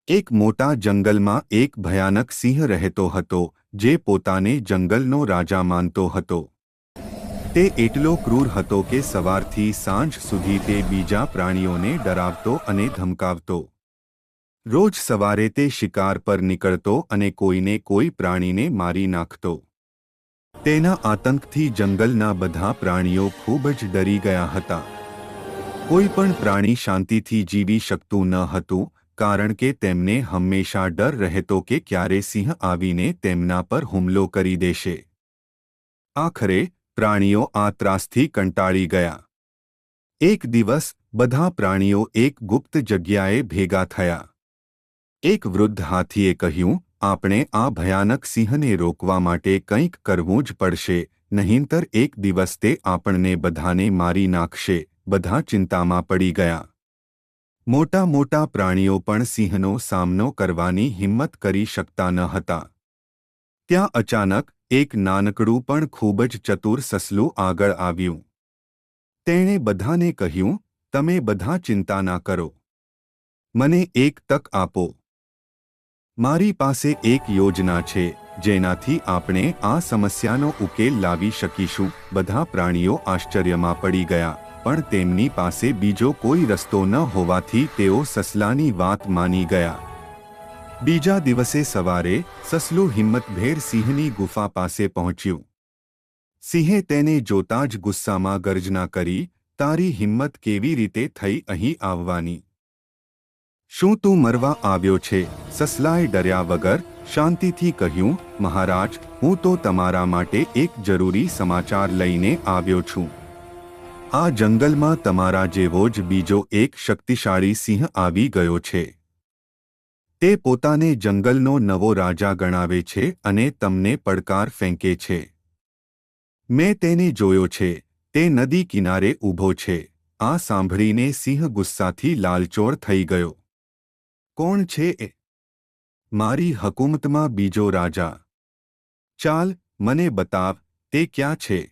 એક મોટા જંગલમાં એક ભયાનક સિંહ રહેતો હતો, જે પોતાને જંગલનો રાજા માનતો હતો. તે એટલો ક્રૂર હતો કે સવારથી સાંજ સુધી તે બીજા પ્રાણીઓને ડરાવતો અને ધમકાવતો. રોજ સવારે તે શિકાર પર નીકળતો અને કોઈને કોઈ પ્રાણીને મારી નાખતો. તેના આતંકથી જંગલના બધા પ્રાણીઓ ખૂબ જ ડરી ગયા હતા. કોઈ પણ પ્રાણી શાંતિથી જીવી શકતું ન હતું, કારણ કે તેમને હંમેશા ડર રહેતો કે ક્યારે સિંહ આવીને તેમના પર હુમલો કરી દેશે. આખરે પ્રાણીઓ આ ત્રાસથી કંટાળી ગયા. એક દિવસ બધા પ્રાણીઓ એક ગુપ્ત જગ્યાએ ભેગા થયા. એક વૃદ્ધ હાથીએ કહ્યું, આપણે આ ભયાનક સિંહને રોકવા માટે કંઈક કરવું જ પડશે, નહીંતર એક દિવસ તે આપણને બધાને મારી નાખશે. બધા ચિંતામાં પડી ગયા. મોટા મોટા પ્રાણીઓ પણ સિંહનો સામનો કરવાની હિંમત કરી શકતા ન હતા. ત્યાં અચાનક એક નાનકડું પણ ખૂબ જ ચતુર સસલું આગળ આવ્યું. તેણે બધાને કહ્યું, તમે બધા ચિંતા ના કરો. મને એક તક આપો. મારી પાસે એક યોજના છે, જેનાથી આપણે આ સમસ્યાનો ઉકેલ લાવી શકીશું. બધા પ્રાણીઓ આશ્ચર્યમાં પડી ગયા, પણ તેમની પાસે બીજો કોઈ રસ્તો ન હોવાથી તેઓ સસલાની વાત માની ગયા. બીજા દિવસે સવારે સસલું હિંમતભેર સિંહની ગુફા પાસે પહોંચ્યું. સિંહે તેને જોતા જ ગુસ્સામાં ગર્જના કરી, તારી હિંમત કેવી રીતે થઈ અહીં આવવાની? શું તું મરવા આવ્યો છે? સસલાએ ડર્યા વગર શાંતિથી કહ્યું, મહારાજ, હું તો તમારા માટે એક જરૂરી સમાચાર લઈને આવ્યો છું. આ જંગલમાં તમારા જેવો જ બીજો એક શક્તિશાળી સિંહ આવી ગયો છે. તે પોતાને જંગલનો નવો રાજા ગણાવે છે અને તમને પડકાર ફેંકે છે. મેં તેને જોયો છે, તે નદી કિનારે ઊભો છે. આ સાંભળીને સિંહ ગુસ્સાથી લાલચોળ થઈ ગયો. કોણ છે એ? મારી હકુમતમાં બીજો રાજા. ચાલ, મને બતાવ, તે ક્યાં છે?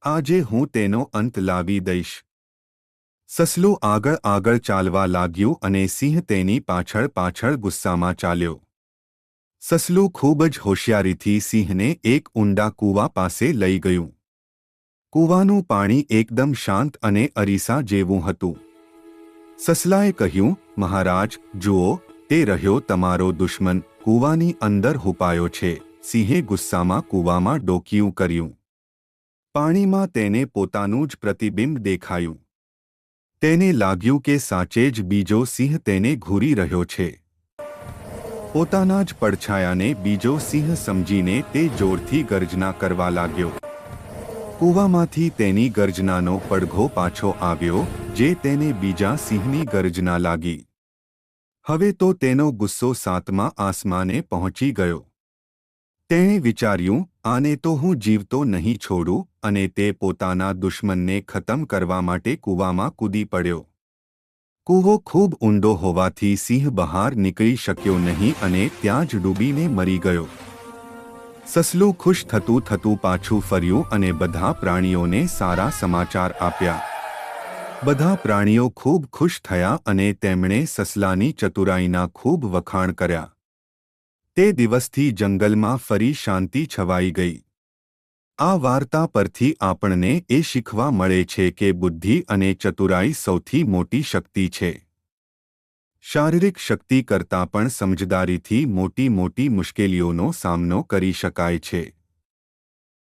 આજે હું તેનો અંત લાવી દઈશ. સસલું આગળ આગળ ચાલવા લાગ્યું અને સિંહ તેની પાછળ પાછળ ગુસ્સામાં ચાલ્યો. સસલું ખૂબ જ હોશિયારીથી સિંહને એક ઊંડા કૂવા પાસે લઈ ગયું. કૂવાનું પાણી એકદમ શાંત અને અરીસા જેવું હતું. સસલાએ કહ્યું, મહારાજ, જુઓ, તે રહ્યો તમારો દુશ્મન, કૂવાની અંદર હુપાયો છે. સિંહે ગુસ્સામાં કૂવામાં ડોકિયું કર્યું. પાણીમાં તેને પોતાનું જ પ્રતિબિંબ દેખાયું. તેને લાગ્યું કે સાચે જ બીજો સિંહ તેને ઘૂરી રહ્યો છે. પોતાના જ પડછાયાને બીજો સિંહ સમજીને તે જોરથી ગર્જના કરવા લાગ્યો. કૂવામાંથી તેની ગર્જનાનો પડઘો પાછો આવ્યો, જે તેને બીજા સિંહની ગર્જના લાગી. હવે તો તેનો ગુસ્સો સાતમા આસમાને પહોંચી ગયો. તેણે વિચાર્યું, આને તો હું જીવતો નહીં છોડું, અને તે પોતાના દુશ્મનને ખતમ કરવા માટે કૂવામાં કૂદી પડ્યો. કૂવો ખૂબ ઊંડો હોવાથી સિંહ બહાર નીકળી શક્યો નહીં અને ત્યાં જ ડૂબીને મરી ગયો. સસલું ખુશ થતું થતું પાછું ફર્યું અને બધા પ્રાણીઓને સારા સમાચાર આપ્યા. બધા પ્રાણીઓ ખૂબ ખુશ થયા અને તેમણે સસલાની ચતુરાઈના ખૂબ વખાણ કર્યા. તે દિવસથી જંગલમાં ફરી શાંતિ છવાઈ ગઈ. આ વાર્તા પરથી આપણને એ શીખવા મળે છે કે બુદ્ધિ અને ચતુરાઈ સૌથી મોટી શક્તિ છે. શારીરિક શક્તિ કરતાં પણ સમજદારીથી મોટી મોટી મુશ્કેલીઓનો સામનો કરી શકાય છે.